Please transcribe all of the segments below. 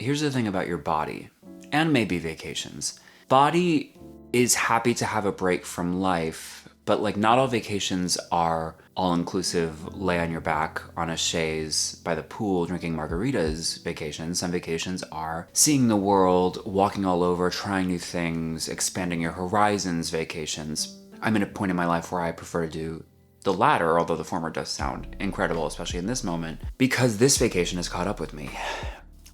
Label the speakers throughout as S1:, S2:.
S1: here's the thing about your body, and maybe vacations. Body is happy to have a break from life, but like not all vacations are all-inclusive, lay on your back on a chaise by the pool drinking margaritas vacations. Some vacations are seeing the world, walking all over, trying new things, expanding your horizons vacations. I'm in a point in my life where I prefer to do the latter, although the former does sound incredible, especially in this moment, because this vacation has caught up with me.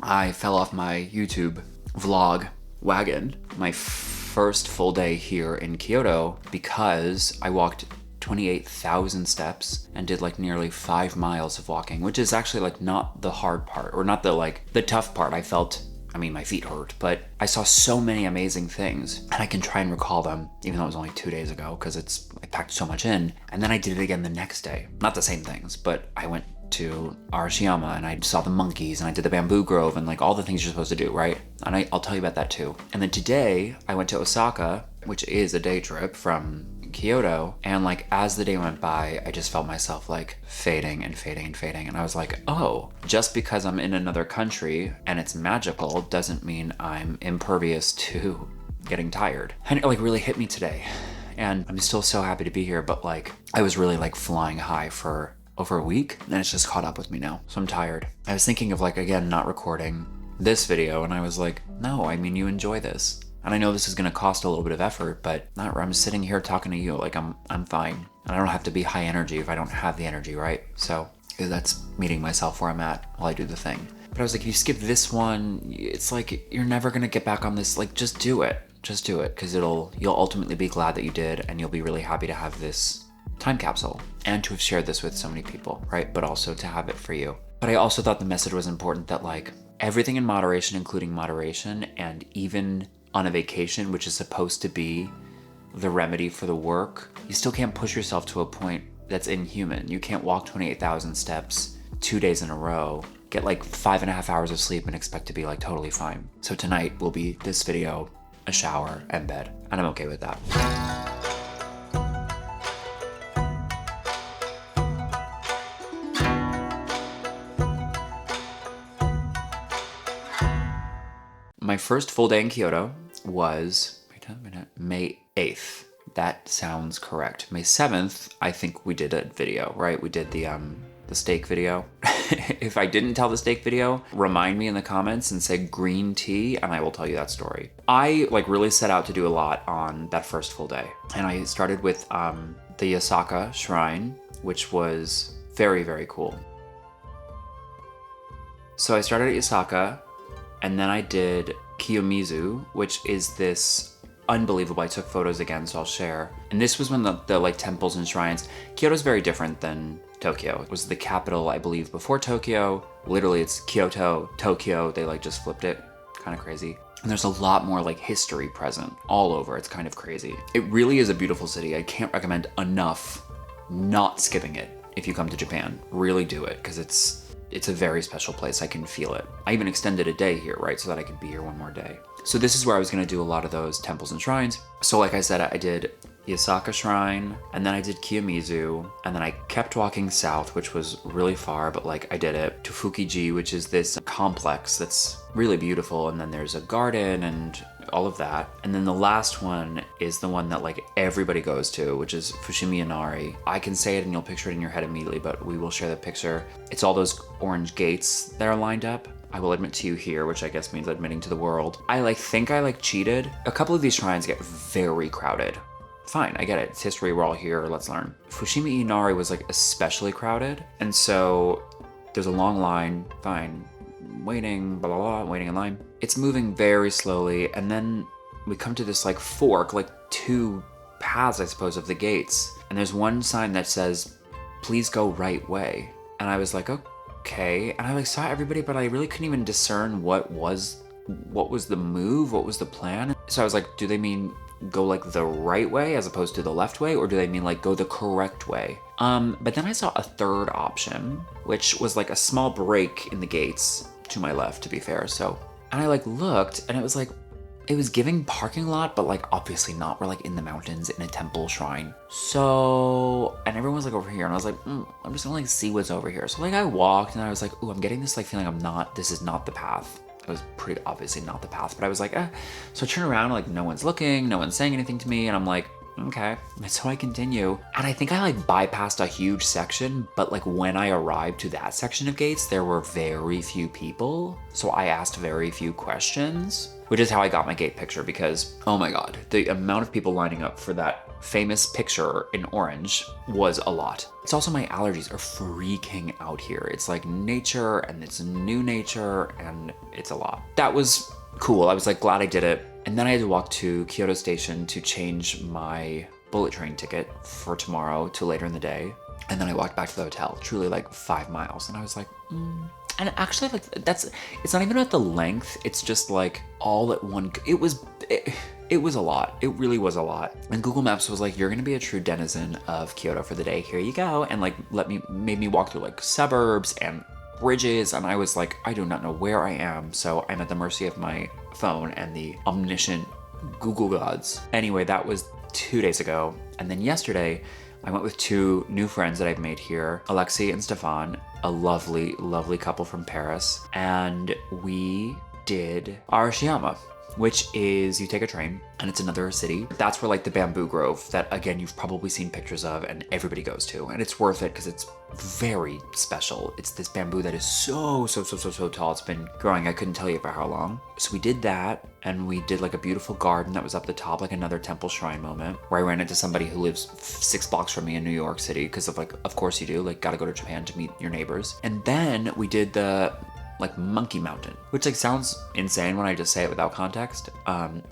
S1: I fell off my YouTube vlog wagon my first full day here in Kyoto because I walked 28,000 steps and did like nearly 5 miles of walking, which is actually like not the hard part or not the tough part. My feet hurt, but I saw so many amazing things and I can try and recall them, even though it was only 2 days ago because I packed so much in. And then I did it again the next day. Not the same things, but I went to Arashiyama and I saw the monkeys and I did the bamboo grove and like all the things you're supposed to do, right? And I'll tell you about that too. And then today I went to Osaka, which is a day trip from Kyoto, and like as the day went by, I just felt myself like fading and fading and fading, and I was like, oh, just because I'm in another country and it's magical doesn't mean I'm impervious to getting tired. And it like really hit me today, and I'm still so happy to be here, but like I was really like flying high for over a week, and it's just caught up with me now, so I'm tired. I was thinking of like, again, not recording this video, and I was like, no, I mean, you enjoy this. And I know this is gonna cost a little bit of effort, but I'm sitting here talking to you, like I'm fine. And I don't have to be high energy if I don't have the energy, right? So that's meeting myself where I'm at while I do the thing. But I was like, if you skip this one, it's like, you're never gonna get back on this, like just do it. Just do it, because you'll ultimately be glad that you did, and you'll be really happy to have this time capsule and to have shared this with so many people, right? But also to have it for you. But I also thought the message was important that like everything in moderation, including moderation, and even on a vacation, which is supposed to be the remedy for the work, you still can't push yourself to a point that's inhuman. You can't walk 28,000 steps 2 days in a row, get like 5.5 hours of sleep and expect to be like totally fine. So tonight will be this video, a shower, and bed. And I'm okay with that. My first full day in Kyoto was May 8th. That sounds correct. May 7th, I think we did a video, right? We did the steak video. If I didn't tell the steak video, remind me in the comments and say green tea, and I will tell you that story. I like really set out to do a lot on that first full day. And I started with the Osaka shrine, which was very, very cool. So I started at Osaka, and then I did Kiyomizu, which is this unbelievable. I took photos again, so I'll share. And this was when the like temples and shrines. Kyoto's very different than Tokyo. It was the capital, I believe, before Tokyo. Literally, it's Kyoto, Tokyo. They like just flipped it. Kind of crazy. And there's a lot more like history present all over. It's kind of crazy. It really is a beautiful city. I can't recommend enough not skipping it if you come to Japan. Really do it, because it's a very special place. I can feel it. I even extended a day here, right? So that I could be here one more day. So this is where I was gonna do a lot of those temples and shrines. So like I said, I did the Osaka shrine, and then I did Kiyomizu, and then I kept walking south, which was really far, but like I did it, to Fukiji, which is this complex that's really beautiful, and then there's a garden and all of that. And then the last one is the one that like everybody goes to, which is Fushimi Inari. I can say it and you'll picture it in your head immediately, but we will share the picture. It's all those orange gates that are lined up. I will admit to you here, which I guess means admitting to the world. I think I cheated. A couple of these shrines get very crowded. Fine, I get it. It's history, we're all here, let's learn. Fushimi Inari was like especially crowded. And so there's a long line, fine. Waiting, blah, blah, blah, waiting in line. It's moving very slowly, and then we come to this like fork, like two paths, I suppose, of the gates. And there's one sign that says, please go right way. And I was like, okay. And I like saw everybody, but I really couldn't even discern what was the move, what was the plan. So I was like, do they mean go like the right way as opposed to the left way, or do they mean like go the correct way? But then I saw a third option, which was like a small break in the gates to my left, to be fair. So, and I like looked, and it was giving parking lot, but like obviously not. We're like in the mountains in a temple shrine. So, and everyone was like over here, and I was like, I'm just gonna like see what's over here. So like I walked, and I was like, ooh, I'm getting this like feeling this is not the path. That was pretty obviously not the path, but I was like, eh. So I turn around, like no one's looking, no one's saying anything to me, and I'm like, okay. And so I continue. And I think I like bypassed a huge section, but like when I arrived to that section of gates, there were very few people. So I asked very few questions, which is how I got my gate picture because, oh my God, the amount of people lining up for that famous picture in orange was a lot. It's also my allergies are freaking out here. It's like nature and it's new nature and it's a lot. That was cool. I was like glad I did it. And then I had to walk to Kyoto Station to change my bullet train ticket for tomorrow to later in the day. And then I walked back to the hotel, truly like 5 miles. And I was like, And actually like it's not even about the length. It's just like all at one, it was a lot. It really was a lot. And Google Maps was like, you're gonna be a true denizen of Kyoto for the day. Here you go. And like, made me walk through like suburbs and bridges. And I was like, I do not know where I am. So I'm at the mercy of my phone and the omniscient Google gods. Anyway, that was 2 days ago. And then yesterday, I went with 2 new friends that I've made here, Alexi and Stefan, a lovely, lovely couple from Paris. And we did Arashiyama, which is you take a train and it's another city. That's where like the bamboo grove that again, you've probably seen pictures of and everybody goes to. And it's worth it because it's very special. It's this bamboo that is so tall. It's been growing, I couldn't tell you for how long. So we did that and we did like a beautiful garden that was up the top, like another temple shrine moment where I ran into somebody who lives 6 blocks from me in New York City because of like, of course you do, like gotta go to Japan to meet your neighbors. And then we did the like Monkey Mountain, which like sounds insane when I just say it without context.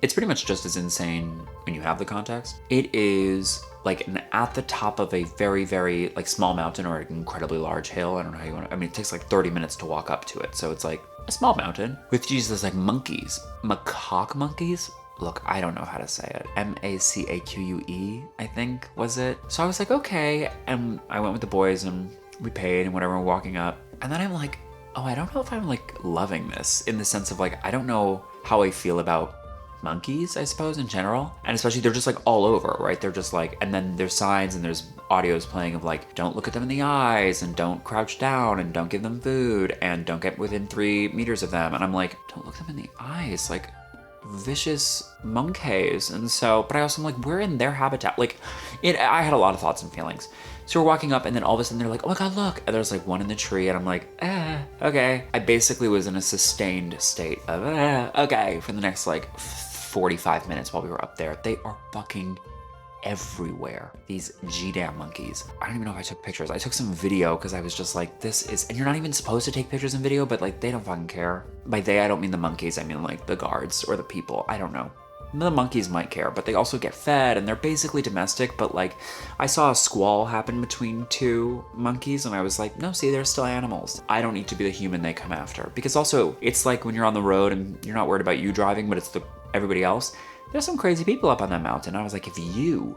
S1: It's pretty much just as insane when you have the context. It is like at the top of a very, very like small mountain or an incredibly large hill. I don't know how you want to, I mean, it takes like 30 minutes to walk up to it. So it's like a small mountain with Jesus like monkeys, macaque monkeys. Look, I don't know how to say it. M-A-C-A-Q-U-E, I think, was it? So I was like, okay. And I went with the boys and we paid and whatever, we're walking up. And then I'm like, oh, I don't know if I'm like loving this in the sense of like, I don't know how I feel about monkeys, I suppose, in general. And especially they're just like all over, right? They're just like, and then there's signs and there's audios playing of like, don't look at them in the eyes and don't crouch down and don't give them food and don't get within 3 meters of them. And I'm like, don't look them in the eyes, like vicious monkeys. And so, but I also am like, we're in their habitat. Like I had a lot of thoughts and feelings. So we're walking up and then all of a sudden they're like, oh my God, look. And there's like one in the tree and I'm like, okay. I basically was in a sustained state of, okay, for the next like 45 minutes while we were up there. They are fucking everywhere. These G-damn monkeys. I don't even know if I took pictures. I took some video because I was just like, this is, and you're not even supposed to take pictures and video, but like they don't fucking care. By they, I don't mean the monkeys. I mean like the guards or the people. I don't know. The monkeys might care, but they also get fed and they're basically domestic. But like I saw a squall happen between 2 monkeys and I was like, no, see, they're still animals. I don't need to be the human they come after. Because also it's like when you're on the road and you're not worried about you driving, but it's everybody else. There's some crazy people up on that mountain. I was like, if you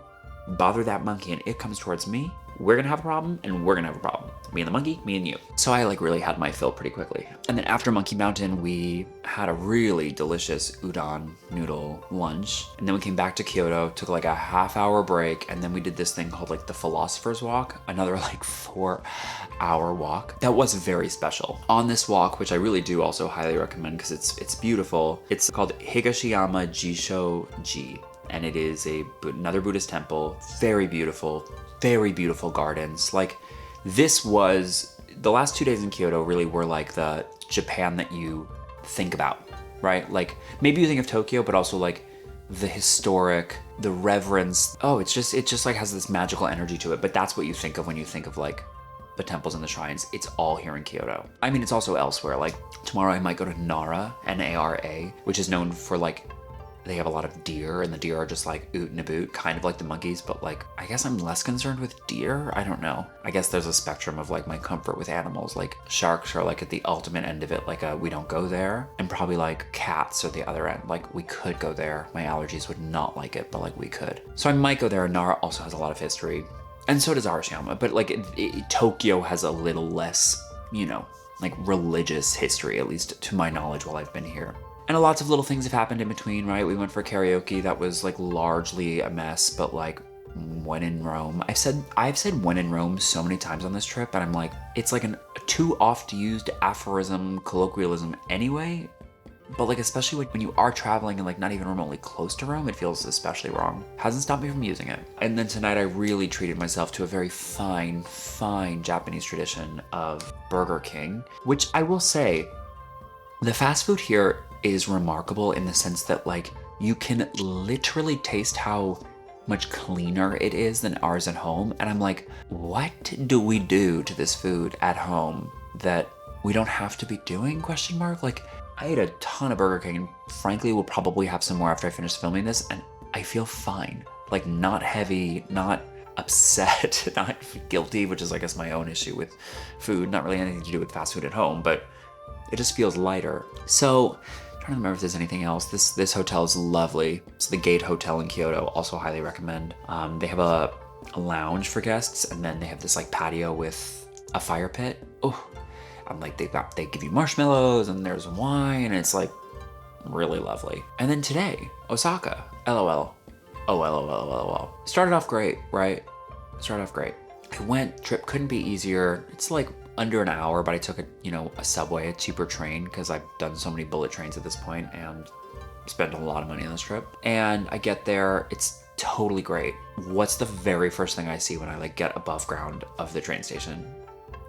S1: bother that monkey and it comes towards me, we're gonna have a problem and we're gonna have a problem. Me and the monkey, me and you. So I like really had my fill pretty quickly. And then after Monkey Mountain, we had a really delicious udon noodle lunch. And then we came back to Kyoto, took like a half-hour break. And then we did this thing called like the Philosopher's Walk, another like 4-hour walk. That was very special. On this walk, which I really do also highly recommend because it's beautiful. It's called Higashiyama Jisho-ji. And it is another Buddhist temple, very beautiful gardens. Like this was, the last 2 days in Kyoto really were like the Japan that you think about, right? Like maybe you think of Tokyo, but also like the historic, the reverence. Oh, it just like has this magical energy to it. But that's what you think of when you think of like the temples and the shrines. It's all here in Kyoto. I mean, it's also elsewhere. Like tomorrow I might go to Nara, N-A-R-A, which is known for like, they have a lot of deer and the deer are just like oot and a boot, kind of like the monkeys, but like, I guess I'm less concerned with deer. I don't know. I guess there's a spectrum of like my comfort with animals. Like sharks are like at the ultimate end of it. Like we don't go there. And probably like cats are the other end. Like we could go there. My allergies would not like it, but like we could. So I might go there. Nara also has a lot of history. And so does Arashiyama. But like Tokyo has a little less, you know, like religious history, at least to my knowledge while I've been here. And lots of little things have happened in between, right? We went for karaoke. That was like largely a mess, but like when in Rome. I've said when in Rome so many times on this trip, and I'm like, it's like a too oft used aphorism, colloquialism anyway. But like, especially when you are traveling and like not even remotely close to Rome, it feels especially wrong. Hasn't stopped me from using it. And then tonight I really treated myself to a very fine Japanese tradition of Burger King, which I will say, the fast food here is remarkable in the sense that like you can literally taste how much cleaner it is than ours at home. And I'm like, what do we do to this food at home that we don't have to be doing, ? Like, I ate a ton of Burger King and frankly will probably have some more after I finish filming this, and I feel fine. Like, not heavy, not upset, not guilty, which is I guess my own issue with food, not really anything to do with fast food at home, but it just feels lighter. So, I'm trying to remember if there's anything else. This hotel is lovely. It's the Gate Hotel in Kyoto, also highly recommend. They have a lounge for guests, and then they have this like patio with a fire pit. Oh, I'm like, they give you marshmallows and there's wine, and it's like really lovely. And then today, Osaka, LOL. OLOLOL. Started off great, right? Started off great. I went, trip couldn't be easier. It's like under an hour, but I took a subway, a cheaper train, because I've done so many bullet trains at this point and spent a lot of money on this trip. And I get there, it's totally great. What's the very first thing I see when I like get above ground of the train station?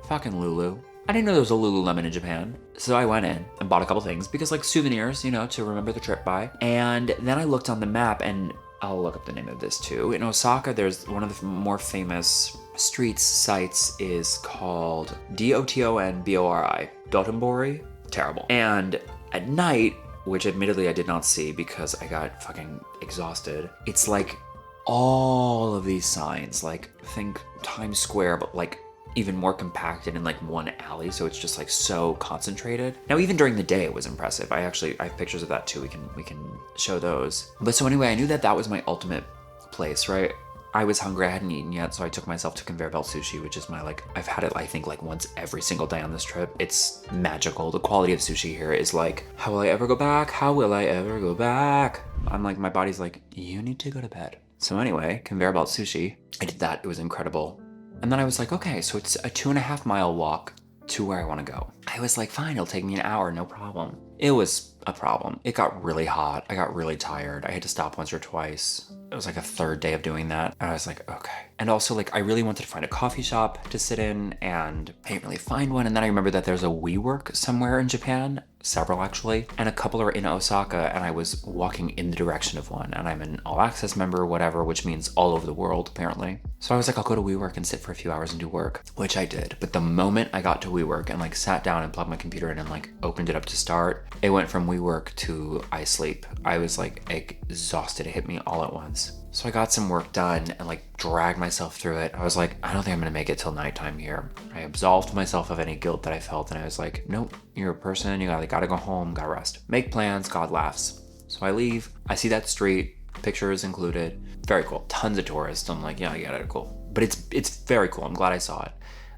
S1: Fucking Lulu. I didn't know there was a Lululemon in Japan. So I went in and bought a couple things because like souvenirs, to remember the trip by. And then I looked on the map, and I'll look up the name of this too. In Osaka, there's one of the more famous sites is called Dotonbori. Dotonbori? Terrible. And at night, which admittedly I did not see because I got fucking exhausted, it's like all of these signs, like think Times Square, but like even more compacted in like one alley, so it's just like so concentrated. Now even during the day it was impressive. I have pictures of that too. We can show those. But so anyway, I knew that was my ultimate place, right? I was hungry, I hadn't eaten yet, so I took myself to conveyor belt sushi, which is my like, I've had it I think like once every single day on this trip. It's magical. The quality of sushi here is like, how will I ever go back? How will I ever go back? I'm like, my body's like, you need to go to bed. So anyway, conveyor belt sushi, I did that, it was incredible. And then I was like, okay, so it's a 2.5 mile walk to where I want to go. I was like, fine, it'll take me an hour, no problem. It was a problem. It got really hot. I got really tired. I had to stop once or twice. It was like a third day of doing that. And I was like, okay. And also like, I really wanted to find a coffee shop to sit in, and I didn't really find one. And then I remember that there's a WeWork somewhere in Japan, several actually, and a couple are in Osaka, and I was walking in the direction of one, and I'm an all access member, whatever, which means all over the world apparently. So I was like, I'll go to WeWork and sit for a few hours and do work, which I did. But the moment I got to WeWork and like sat down and plugged my computer in and like opened it up to start, it went from WeWork to I sleep. I was like exhausted. It hit me all at once. So I got some work done and like dragged myself through it. I was like, I don't think I'm gonna make it till nighttime here. I absolved myself of any guilt that I felt, and I was like, nope, you're a person, you gotta go home, gotta rest. Make plans, God laughs. So I leave, I see that street, pictures included, very cool, tons of tourists. I'm like, yeah, cool. But it's very cool, I'm glad I saw it.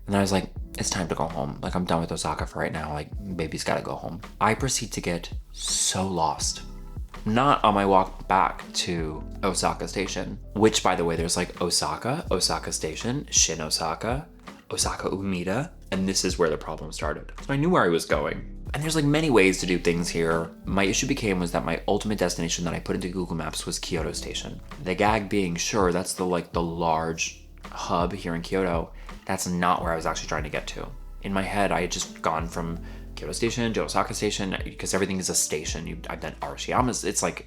S1: And then I was like, it's time to go home. Like, I'm done with Osaka for right now, like baby's gotta go home. I proceed to get so lost. Not on my walk back to Osaka Station, which by the way, there's like Osaka Station, Shin Osaka, Osaka Umeda, and this is where the problem started. So I knew where I was going. And there's like many ways to do things here. My issue was that my ultimate destination that I put into Google Maps was Kyoto Station. The gag being, sure, that's the large hub here in Kyoto. That's not where I was actually trying to get to. In my head, I had just gone from Kyoto Station to Osaka Station, because everything is a station. I've done Arashiyama.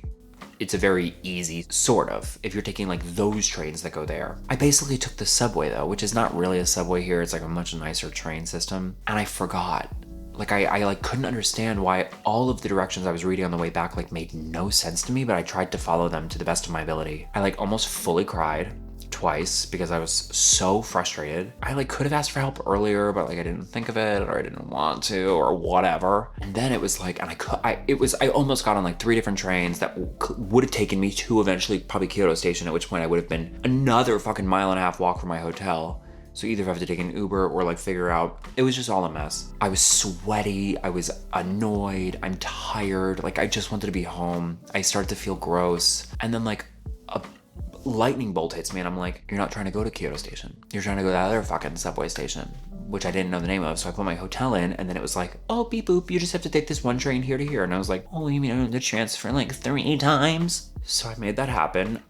S1: It's a very easy, sort of, if you're taking like those trains that go there. I basically took the subway though, which is not really a subway here. It's like a much nicer train system. And I forgot. Like I like couldn't understand why all of the directions I was reading on the way back like made no sense to me, but I tried to follow them to the best of my ability. I like almost fully cried twice because I was so frustrated. I like could have asked for help earlier, but like I didn't think of it, or I didn't want to, or whatever. And then it was like, and I almost got on like 3 different trains that would have taken me to eventually probably Kyoto Station, at which point I would have been another fucking 1.5 mile walk from my hotel. So either I have to take an Uber or like figure out, it was just all a mess. I was sweaty, I was annoyed, I'm tired, like I just wanted to be home. I started to feel gross. And then like a lightning bolt hits me and I'm like, you're not trying to go to Kyoto Station. You're trying to go to that other fucking subway station. which I didn't know the name of. So I put my hotel in, and then it was like, oh, beep boop, you just have to take this one train here to here. And I was like, oh, you mean I have the chance for like 3 times? So I made that happen.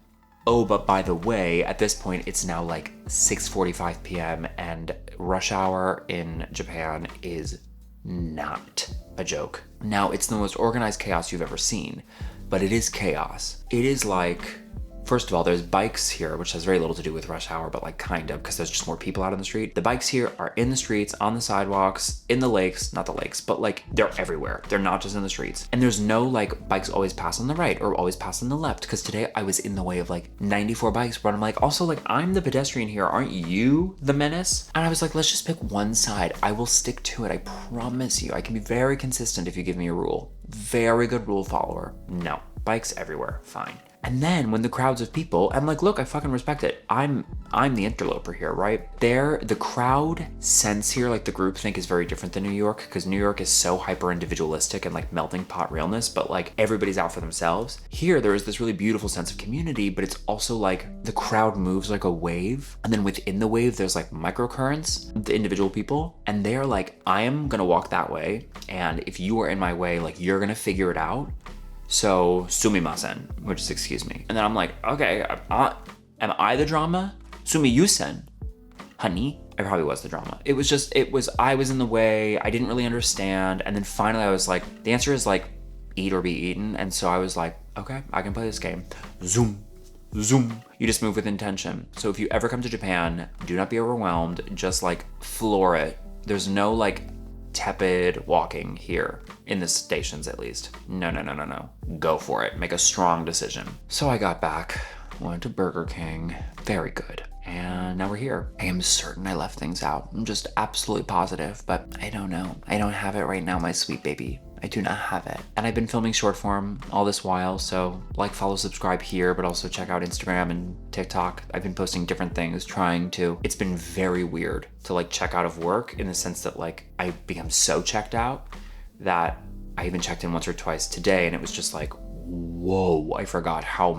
S1: Oh, but by the way, at this point, it's now like 6:45 p.m. and rush hour in Japan is not a joke. Now, it's the most organized chaos you've ever seen, but it is chaos. It is like, first of all, there's bikes here, which has very little to do with rush hour, but like kind of, because there's just more people out on the street. The bikes here are in the streets, on the sidewalks, in the lakes, not the lakes, but like they're everywhere. They're not just in the streets. And there's no like bikes always pass on the right or always pass on the left, because today I was in the way of like 94 bikes, but I'm like, also like, I'm the pedestrian here. Aren't you the menace? And I was like, let's just pick one side. I will stick to it. I promise you. I can be very consistent if you give me a rule. Very good rule follower. No, bikes everywhere. Fine. And then when the crowds of people, I'm like, look, I fucking respect it. I'm the interloper here, right? The crowd sense here, like the group think is very different than New York, because New York is so hyper individualistic and like melting pot realness, but like everybody's out for themselves. Here, there is this really beautiful sense of community, but it's also like the crowd moves like a wave. And then within the wave, there's like microcurrents, the individual people. And they're like, I am gonna walk that way. And if you are in my way, like you're gonna figure it out. So, sumimasen, which is excuse me. And then I'm like, okay, am I the drama? Sumiyusen, honey. I probably was the drama. I was in the way. I didn't really understand. And then finally I was like, the answer is like, eat or be eaten. And so I was like, okay, I can play this game. Zoom, zoom. You just move with intention. So if you ever come to Japan, do not be overwhelmed. Just like floor it. There's no like tepid walking here in the stations, at least. No. Go for it. Make a strong decision. So I got back, went to Burger King. Very good. And now we're here. I am certain I left things out. I'm just absolutely positive, but I don't know. I don't have it right now, my sweet baby. I do not have it. And I've been filming short form all this while, so like, follow, subscribe here, but also check out Instagram and TikTok. I've been posting different things, it's been very weird to like check out of work, in the sense that like I become so checked out that I even checked in once or twice today, and it was just like, whoa, I forgot how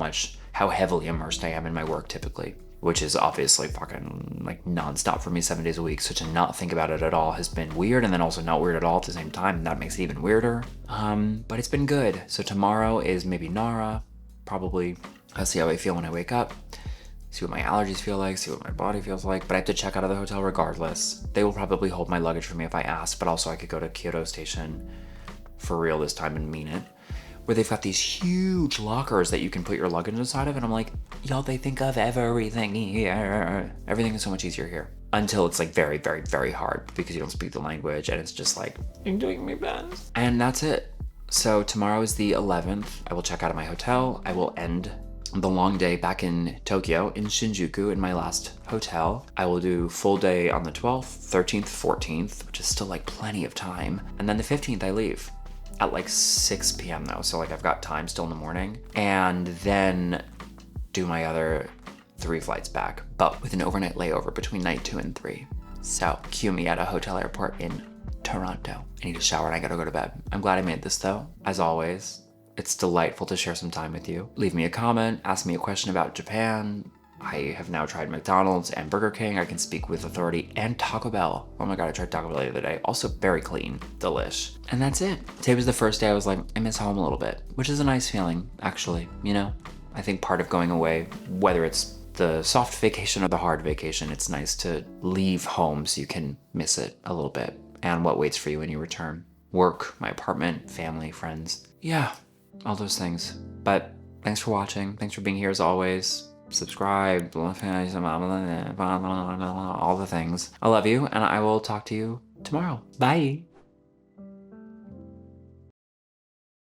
S1: heavily immersed I am in my work typically, which is obviously fucking like nonstop for me 7 days a week. So to not think about it at all has been weird, and then also not weird at all at the same time. And that makes it even weirder. But it's been good. So tomorrow is maybe Nara, probably. I'll see how I feel when I wake up, see what my allergies feel like, see what my body feels like. But I have to check out of the hotel regardless. They will probably hold my luggage for me if I ask, but also I could go to Kyoto Station for real this time and mean it, where they've got these huge lockers that you can put your luggage inside of. And I'm like, y'all, they think of everything here. Everything is so much easier here. Until it's like very, very, very hard because you don't speak the language, and it's just like, you're doing me best. And that's it. So tomorrow is the 11th. I will check out of my hotel. I will end the long day back in Tokyo, in Shinjuku, in my last hotel. I will do full day on the 12th, 13th, 14th, which is still like plenty of time. And then the 15th I leave. At like 6 p.m. though, so like I've got time still in the morning, and then do my other 3 flights back, but with an overnight layover between night 2 and 3. So cue me at a hotel airport in Toronto. I need a shower and I gotta go to bed. I'm glad I made this though. As always, it's delightful to share some time with you. Leave me a comment, ask me a question about Japan. I have now tried McDonald's and Burger King. I can speak with authority, and Taco Bell. Oh my God, I tried Taco Bell the other day. Also very clean, delish. And that's it. Today was the first day I was like, I miss home a little bit, which is a nice feeling, actually, you know? I think part of going away, whether it's the soft vacation or the hard vacation, it's nice to leave home so you can miss it a little bit, and what waits for you when you return. Work, my apartment, family, friends. Yeah, all those things. But thanks for watching. Thanks for being here as always. Subscribe, all the things. I love you, and I will talk to you tomorrow. Bye.